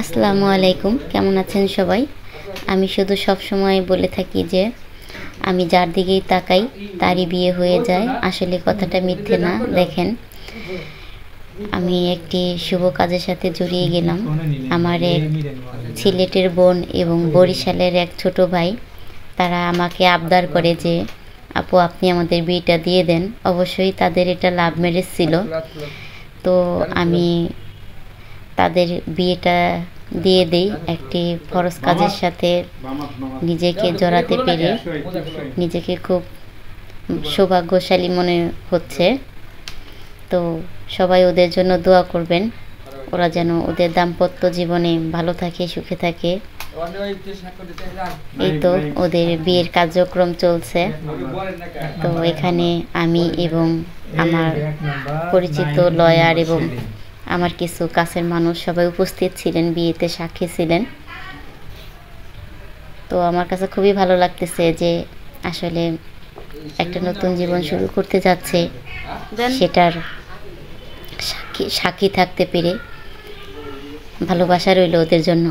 আসসালামু আলাইকুম, কেমন আছেন সবাই? আমি শুধু সব সময় বলে থাকি যে আমি যার দিকেই তাকাই তারই বিয়ে হয়ে যায়। আসলে কথাটা মিথ্যে না। দেখেন, আমি একটি শুভ কাজের সাথে জড়িয়ে গেলাম। আমার এক সিলেটের বোন এবং বরিশালের এক ছোট ভাই, তারা আমাকে আবদার করে যে আপু আপনি আমাদের বিয়েটা দিয়ে দেন। অবশ্যই তাদের এটা লাভ ম্যারেজ ছিল। তো আমি তাদের বিয়েটা দিয়ে দেই একটি ফরজ কাজের সাথে নিজেকে জড়াতে পেরে নিজেকে খুব সৌভাগ্যশালী মনে হচ্ছে। তো সবাই ওদের জন্য দোয়া করবেন, ওরা যেন ওদের দাম্পত্য জীবনে ভালো থাকে, সুখে থাকে। এই তো ওদের বিয়ের কার্যক্রম চলছে। তো এখানে আমি এবং আমার পরিচিত লয়ার এবং আমার কিছু কাছের মানুষ সবাই উপস্থিত ছিলেন, বিয়েতে সাক্ষী ছিলেন। তো আমার কাছে খুবই ভালো লাগতেছে যে আসলে একটা নতুন জীবন শুরু করতে যাচ্ছে, সেটার সাক্ষী থাকতে পেরে। ভালোবাসা রইল ওদের জন্য।